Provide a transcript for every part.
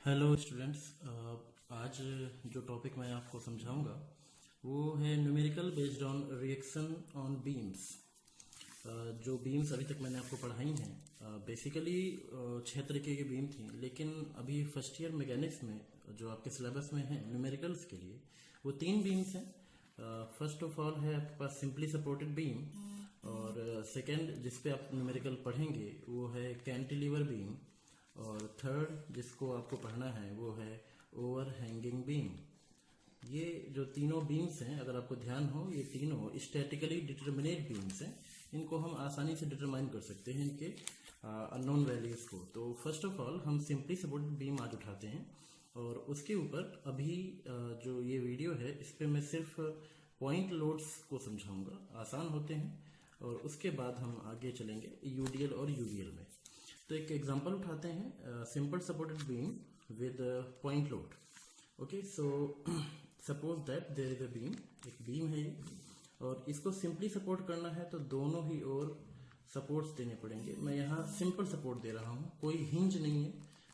Hello students. आज जो topic मैं आपको समझाऊंगा वो है numerical based on reaction on beams. जो बीम्स अभी तक मैंने आपको पढ़ाई हैं बेसिकली 6 तरीके की बीम थी, लेकिन अभी फर्स्ट ईयर मैकेनिक्स में जो आपके सिलेबस में है न्यूमेरिकल्स के लिए वो 3 बीम्स हैं। फर्स्ट ऑफ ऑल है आपके पास सिंपली सपोर्टेड बीम, और सेकंड जिस पे आप न्यूमेरिकल पढ़ेंगे वो है कैंटिलीवर बीम, और थर्ड जिसको आपको पढ़ना है वो है ओवर हैंगिंग बीम। ये जो तीनों बीम्स हैं, अगर आपको ध्यान हो, ये तीनों स्टैटिकली डिटर्मिनेट बीम्स हैं। इनको हम आसानी से डिटरमाइन कर सकते हैं इनके अननोन वैल्यूज को। तो फर्स्ट ऑफ ऑल हम सिंपली सपोर्टेड बीम आज उठाते हैं, और उसके ऊपर अभी जो ये वीडियो है इस पे मैं सिर्फ पॉइंट लोड्स को समझाऊंगा, आसान होते हैं, और उसके बाद हम आगे चलेंगे यूडीएल और यूवीएल में। तो एक एग्जांपल उठाते हैं, simple supported beam with point load. Okay, so suppose that there is a beam, एक बीम है ये, और इसको सिंपली सपोर्ट करना है तो दोनों ही ओर सपोर्ट्स देने पड़ेंगे। मैं यहाँ सिंपल सपोर्ट दे रहा हूँ, कोई हिंज नहीं है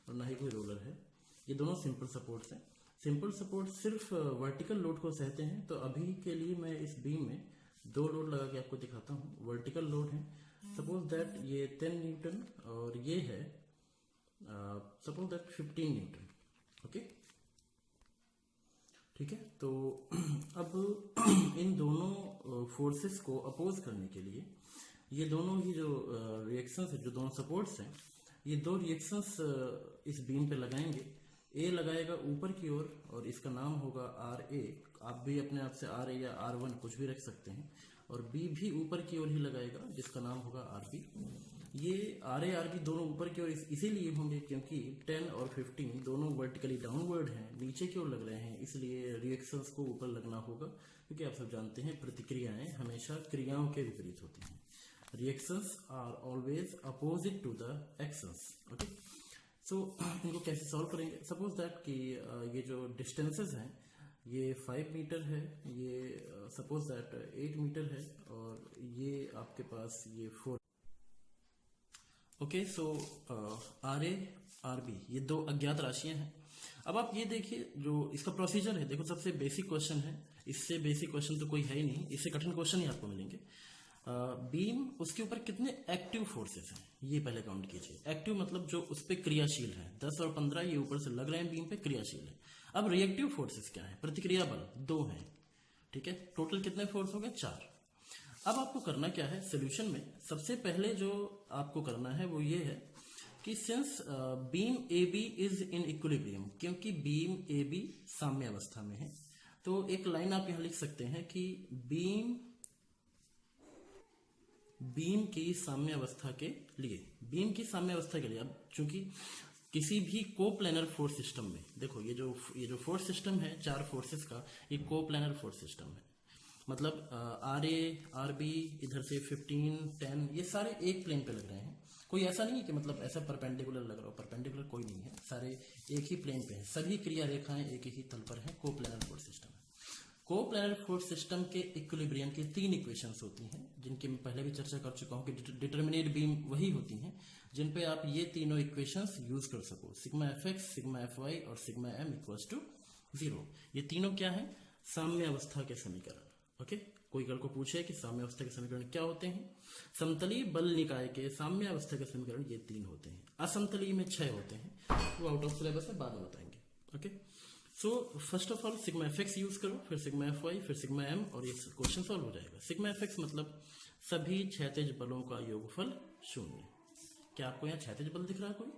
और ना ही कोई रोलर है, ये दोनों सिंपल सपोर्ट्स हैं। सिंपल सपोर्ट सिर्फ वर्टिकल लोड को सहते हैं। तो अभी के लिए मैं इस बीम में 2 लोड लगा के आपको दिखाता हूँ। वर्टिकल लोड है सपोज दैट ये 10 न्यूटन, और ये है सपोज दैट 15 न्यूटन। ओके, ठीक है। तो अब इन दोनों फोर्सेस को अपोज करने के लिए ये दोनों ही जो रिएक्शंस है, जो दोनों सपोर्ट्स हैं, ये 2 रिएक्शंस इस बीम पे लगाएंगे। ए लगाएगा ऊपर की ओर और इसका नाम होगा आर ए। आप भी अपने आप से आर ए या आर वन कुछ भी रख सकते हैं। और बी भी ऊपर की ओर ही लगाएगा जिसका नाम होगा आर बी। ये आर ए आर बी दोनों ऊपर की ओर इसीलिए होंगे क्योंकि 10 और 15 दोनों वर्टिकली डाउनवर्ड हैं, नीचे की ओर लग रहे हैं, इसलिए रिएक्शंस को ऊपर लगना होगा। क्योंकि आप सब जानते हैं प्रतिक्रियाएं हमेशा क्रियाओं के विपरीत होती हैं। Reactions are always opposite to the actions. Okay, so इनको कैसे सॉल्व करेंगे। सपोज दैट कि ये जो डिस्टेंसेस हैं ये 5 मीटर है, ये सपोज दैट 8 मीटर है, और ये आपके पास ये 4। Okay, so R A R B ये 2 अज्ञात राशियां हैं। अब आप ये देखिए जो इसका प्रोसीजर है, देखो सबसे बेसिक क्वेश्चन है, इससे बेसिक क्वेश्चन तो कोई है ही नहीं, इससे कठिन क्वेश्चन ही आपको मिलेंगे। बीम उसके ऊपर कितने एक्टिव फोर्सेस हैं ये पहले काउंट कीजिए। एक्टिव मतलब जो उस पर क्रियाशील है, 10 और 15 ये ऊपर से लग रहे हैं बीम पे, क्रियाशील है। अब रिएक्टिव फोर्सेस क्या है, प्रतिक्रिया बल 2 हैं, ठीक है। टोटल कितने फोर्स हो गए, 4। अब आपको करना क्या है सोल्यूशन में, सबसे पहले जो आपको करना है वो ये है कि since beam A B is in equilibrium, क्योंकि बीम ए बी साम्य अवस्था में है, तो एक लाइन आप यहां लिख सकते हैं कि बीम की साम्य अवस्था के लिए, बीम की साम्य अवस्था के लिए। अब चूंकि किसी भी कोप्लेनर फोर्स सिस्टम में, देखो ये जो फोर्स सिस्टम है 4 फोर्सेस का, ये कोप्लेनर फोर्स सिस्टम है। मतलब आर ए आर बी इधर से 15 10 ये सारे एक प्लेन पे लग रहे हैं। कोई ऐसा नहीं है कि मतलब ऐसा परपेंडिकुलर लग रहा हो, परपेंडिकुलर कोई नहीं है, सारे एक ही प्लेन पे हैं, सभी क्रिया रेखाएं एक ही तल पर है। कोप्लेनर फोर्स सिस्टम है। कोप्लेनर फोर्स सिस्टम के इक्विलिब्रियम की 3 इक्वेशंस होती हैं, जिनकी मैं पहले भी चर्चा कर चुका हूं कि डिटर्मिनेट बीम वही होती हैं जिन पे आप ये तीनों इक्वेशंस यूज कर सको, sigma F x, sigma F y और सिग्मा एम इक्वल्स टू 0। ये तीनों क्या है, साम्य अवस्था के समीकरण। ओके, कोई कल को पूछे कि साम्य अवस्था के समीकरण क्या होते हैं, समतलीय बल निकाय के साम्य अवस्था के समीकरण ये 3 होते हैं। असमतलीय में 6 होते हैं, वो आउट ऑफ सिलेबस है, बाद में बताएंगे। Okay, so first of all sigma F x use करो, फिर सिग्मा एफ वाई, फिर सिग्मा एम, और ये क्वेश्चन सॉल्व हो जाएगा। सिग्मा एफ एक्स मतलब सभी क्षैतिज बलों का योगफल 0। क्या आपको यहाँ क्षैतिज बल दिख रहा है कोई,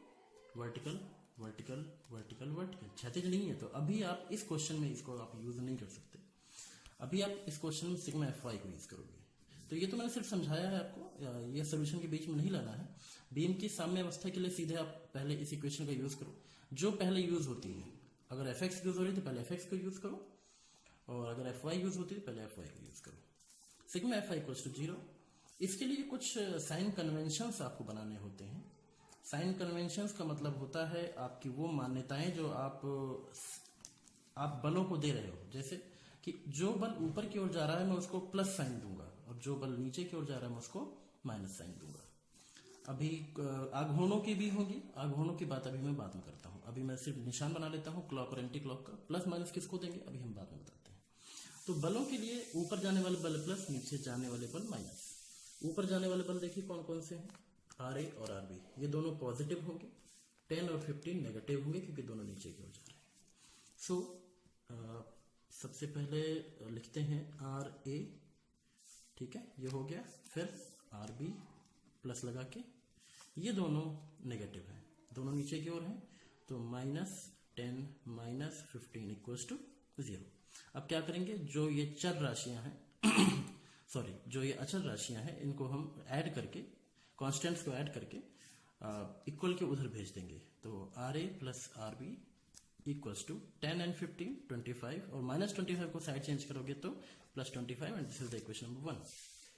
वर्टिकल वर्टिकल वर्टिकल वर्टिकल, क्षैतिज नहीं है, तो अभी आप इस क्वेश्चन में इसको आप यूज नहीं कर सकते। अभी आप इस क्वेश्चन में सिग्मा एफ वाई को यूज करोगे। तो ये तो मैंने सिर्फ समझाया है आपको, ये सोल्यूशन के बीच में नहीं लाना है। बीम की साम्य अवस्था के लिए सीधे आप पहले इस इक्वेशन का यूज करो जो पहले यूज होती है। अगर एफ एक्स यूज हो रही है तो पहले एफ एक्स को यूज करो, और अगर एफ वाई यूज होती है तो पहले एफ वाई को यूज करो। Sigma F I equals to 0। इसके लिए कुछ साइन कन्वेंशंस आपको बनाने होते हैं। साइन कन्वेंशंस का मतलब होता है आपकी वो मान्यताएं जो आप बलों को दे रहे हो। जैसे कि जो बल ऊपर की ओर जा रहा है मैं उसको प्लस साइन दूंगा, और जो बल नीचे की ओर जा रहा है मैं उसको माइनस साइन दूंगा। अभी आघूर्णों की भी होगी, आघूर्णों की बात अभी मैं बाद में करता हूँ। अभी मैं सिर्फ निशान बना लेता हूँ क्लॉक और एंटी क्लॉक का। प्लस माइनस किसको देंगे अभी हम बाद में बताते हैं। तो बलों के लिए ऊपर जाने वाले बल प्लस, नीचे जाने वाले बल माइनस। ऊपर जाने वाले बल देखिए कौन कौन से हैं, RA और RB, ये दोनों पॉजिटिव होंगे, 10 और 15 नेगेटिव होंगे क्योंकि दोनों नीचे की ओर जा रहे हैं। सो सबसे पहले लिखते हैं RA, ठीक है, ये हो गया। फिर RB प्लस लगा के, ये दोनों नेगेटिव हैं, दोनों नीचे की ओर हैं, तो -10 -15 इक्वल्स टू 0। अब क्या करेंगे, जो ये चर राशियां हैं सॉरी, जो ये अचल राशियां हैं, इनको हम ऐड करके, कॉन्स्टेंट्स को ऐड करके इक्वल के उधर भेज देंगे। तो RA plus RB equals to 10 and 15 25, और -25 को साइड चेंज करोगे तो +25, and this is the equation number 1।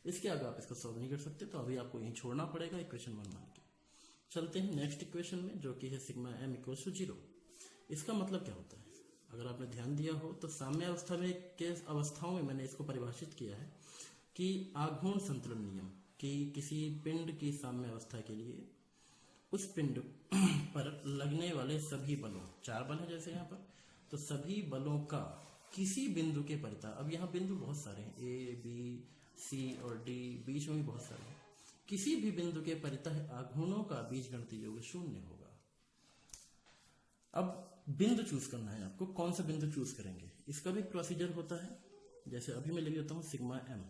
इसके आगे आप इसको सॉल्व नहीं कर सकते, तो अभी आपको यहीं छोड़ना पड़ेगा इक्वेशन 1 मान के। चलते हैं नेक्स्ट इक्वेशन में, जो कि है सिग्मा m इक्वल्स टू 0। इसका मतलब क्या होता है, अगर आपने ध्यान दिया हो तो साम्य अवस्था में के अवस्थाओं में मैंने इसको परिभाषित किया है कि आघूर्ण संतुलन नियम, कि किसी पिंड की साम्य अवस्था के लिए उस पिंड पर लगने वाले सभी बलों, 4 बल हैं जैसे यहाँ पर, तो सभी बलों का किसी बिंदु के परिता, अब यहाँ बिंदु बहुत सारे हैं, A, B, C और D, बीच में भी बहुत सारे हैं, किसी भी बिंदु के परितः आघूर्णों का बीजगणितीय योग 0 होगा। अब बिंदु चूज करना है आपको, कौन सा बिंदु चूज करेंगे, इसका भी प्रोसीजर होता है। जैसे अभी मैं लिख देता हूँ सिग्मा m,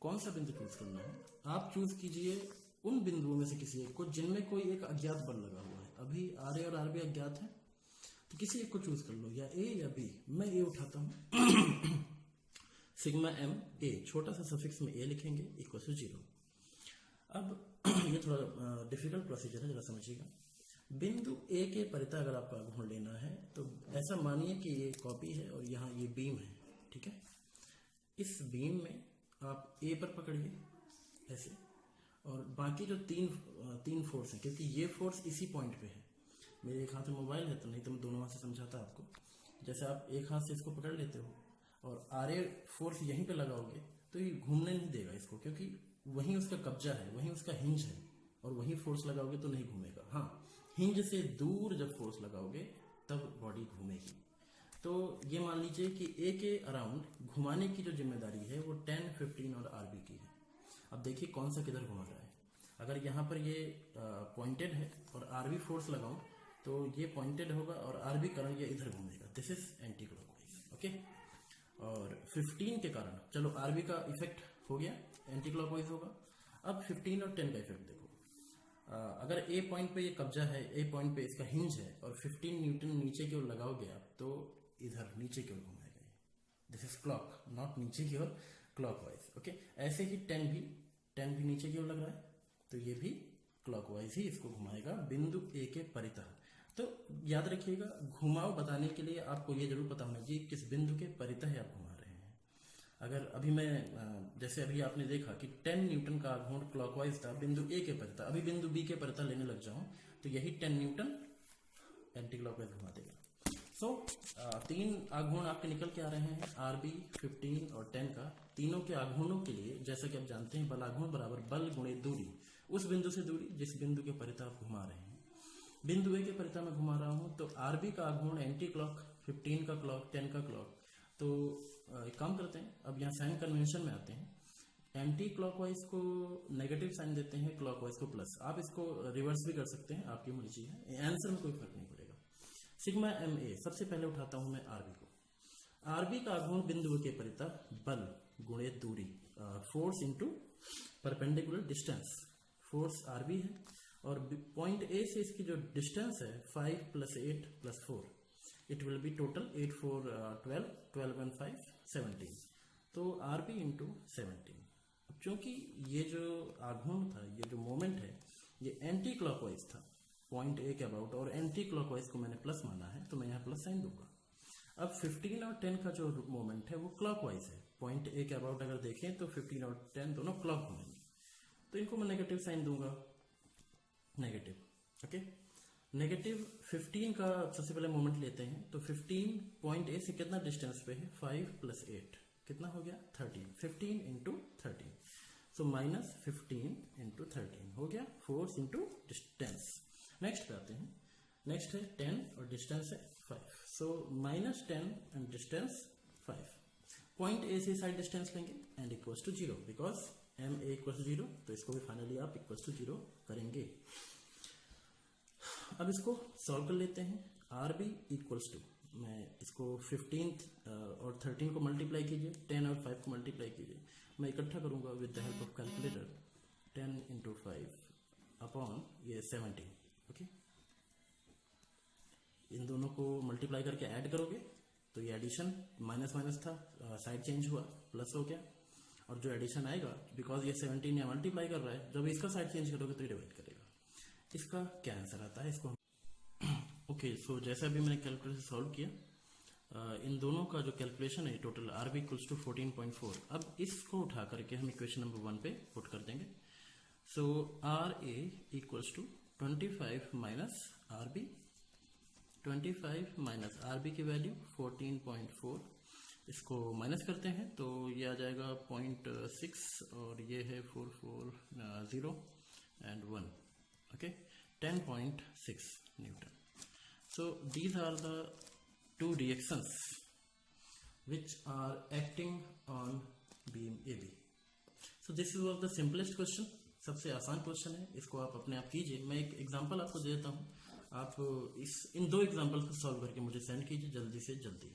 कौन सा बिंदु चूज करना है, आप चूज कीजिए उन बिंदुओं में से किसी एक को जिनमें कोई एक अज्ञात बल लगा हुआ है। अभी RA और RB अज्ञात है, तो किसी एक को चूज कर लो, या A या B। मैं A उठाता हूं सिग्मा m A, छोटा सा सफिक्स में A लिखेंगे, इक्वल टू 0। अब ये थोड़ा डिफिकल्ट प्रोसीजर है, जरा समझिएगा। बिंदु A के परितः अगर आपको आघूर्ण लेना है, तो ऐसा मानिए कि ये कॉपी है और यहाँ ये बीम है, ठीक है। इस बीम में आप A पर पकड़िए ऐसे, और बाकी जो तीन फोर्स हैं, क्योंकि ये फोर्स इसी पॉइंट पे है, मेरे एक हाथ में मोबाइल है तो नहीं तो मैं दोनों हाथ से समझाता आपको। जैसे आप एक हाथ से इसको पकड़ लेते हो और RA फोर्स यहीं पे लगाओगे तो ये घूमने नहीं देगा इसको, क्योंकि वहीं उसका कब्जा है, वहीं उसका हिंज है, और वहीं फोर्स लगाओगे तो नहीं घूमेगा। हाँ, हिंज से दूर जब फोर्स लगाओगे तब बॉडी घूमेगी। तो ये मान लीजिए कि A के अराउंड घुमाने की जो जिम्मेदारी है वो 10, 15 और RB की है। अब देखिए कौन सा किधर घुमा रहा है। अगर यहाँ पर ये पॉइंटेड है और RB फोर्स लगाऊं तो ये पॉइंटेड होगा और RB करंट ये इधर घूमेगा, this is anti clockwise, okay. और 15 के कारण, चलो RB का इफेक्ट हो गया, एंटी क्लॉकवाइज होगा। अब 15 और 10 का इफेक्ट देखो। अगर A पॉइंट पे ये कब्जा है, A पॉइंट पे इसका हिंज है, और 15 न्यूटन नीचे की ओर लगाओगे आप तो इधर नीचे की ओर घुमाएगा। दिस इज क्लॉक, नॉट नीचे की ओर, क्लॉकवाइज, ओके। ऐसे ही 10 भी नीचे की ओर लग रहा है, तो ये भी क्लॉकवाइज ही इसको घुमाएगा बिंदु A के परितः। तो याद रखिएगा, घुमाव बताने के लिए आपको ये जरूर पता होना चाहिए किस बिंदु के परितः आप घुमा रहे हैं। अगर अभी मैं जैसे अभी आपने देखा कि 10 न्यूटन का आघूर्ण क्लॉकवाइज था बिंदु A के परितः, अभी बिंदु B के परितः लेने लग जाऊं तो यही 10 न्यूटन एंटी क्लॉकवाइज घुमा देगा। सो 3 आघूर्ण आपके निकल के आ रहे हैं, RB, 15 और 10 का। तीनों के आघूर्णों के लिए जैसा कि आप जानते हैं, बल आघूर्ण बराबर बल गुणे दूरी, उस बिंदु से दूरी जिस बिंदु के परितः आप घुमा रहे हैं। बिंदु A के परितः मैं घुमा रहा हूं, तो RB का आघूर्ण एंटी क्लॉक, 15 का क्लॉक, 10 का क्लॉक। तो एक काम करते हैं, अब यहाँ साइन कन्वेंशन में आते हैं। एंटी क्लॉकवाइज को नेगेटिव साइन देते हैं, क्लॉकवाइज को प्लस। आप इसको रिवर्स भी कर सकते हैं, आपकी मर्जी है, आंसर में कोई फर्क नहीं पड़ेगा। सिग्मा MA, सबसे पहले उठाता हूं मैं RB को। RB का आघूर्ण बिंदु के परितः बल गुणे दूरी, force into perpendicular distance. Force RB है और पॉइंट A से इसकी जो डिस्टेंस है 5 + 8 + 4, it will be total 8 4 12, 12 and 5 17, तो RB इंटू 17। अब चूंकि ये जो आघूर्ण था, ये जो मोमेंट है, ये एंटी क्लॉकवाइज था पॉइंट A के अबाउट, और एंटी क्लॉकवाइज को मैंने प्लस माना है तो मैं यहाँ प्लस साइन दूंगा। अब 15 और 10 का जो मोमेंट है वो क्लॉकवाइज है, पॉइंट A के अबाउट अगर देखें तो 15 और 10 दोनों क्लॉक घूमेंगे, तो इनको मैं नेगेटिव साइन दूंगा, नेगेटिव, ओके। नेगेटिव 15 का सबसे पहले मोमेंट लेते हैं, तो 15 पॉइंट A से कितना डिस्टेंस पे है, 5 + 8 कितना हो गया 13, 15 इंटू 13, सो -15 इंटू 13 हो गया, फोर्स इंटू डिस्टेंस। नेक्स्ट पे आते हैं, नेक्स्ट है 10 और डिस्टेंस है 5, so -10 and distance 5। Point A से साइड डिस्टेंस लेंगे and equals to 0, because M A equals to 0, तो इसको भी फाइनली आप इक्वल्स टू 0 करेंगे। अब इसको सॉल्व कर लेते हैं। आर बी इक्वल्स टू, मैं इसको 15 और 13 को मल्टीप्लाई कीजिए, 10 और 5 को मल्टीप्लाई कीजिए। मैं इकट्ठा करूंगा with the help of calculator. 10 into 5 upon ये 17, ओके। इन दोनों को मल्टीप्लाई करके ऐड करोगे तो ये एडिशन, माइनस माइनस था, साइड चेंज हुआ, प्लस हो गया। और जो एडिशन आएगा, बिकॉज ये 17 यहाँ मल्टीप्लाई कर रहा है, जब इसका साइड चेंज करोगे तो ये डिवाइड करेगा। इसका क्या आंसर आता है, इसको ओके। सो जैसे अभी मैंने कैलकुलेटर से सॉल्व किया, इन दोनों का जो कैलकुलेशन है total R B equals to 14.4। अब इसको उठा करके हम इक्वेशन नंबर 1 पे पुट कर देंगे। So R A equals to 25 minus R B, 25 minus R B की वैल्यू 14.4, इसको माइनस करते हैं तो ये आ जाएगा 0.6 और ये है 440 and 1, okay, 10.6 Newton. So these are the two reactions which are acting on beam AB. So this was the simplest question, सबसे आसान क्वेश्चन है, इसको आप अपने आप कीजिए। मैं एक एग्जांपल आपको देता हूँ, आप इन 2 एग्जांपल को सॉल्व करके मुझे सेंड कीजिए जल्दी से जल्दी।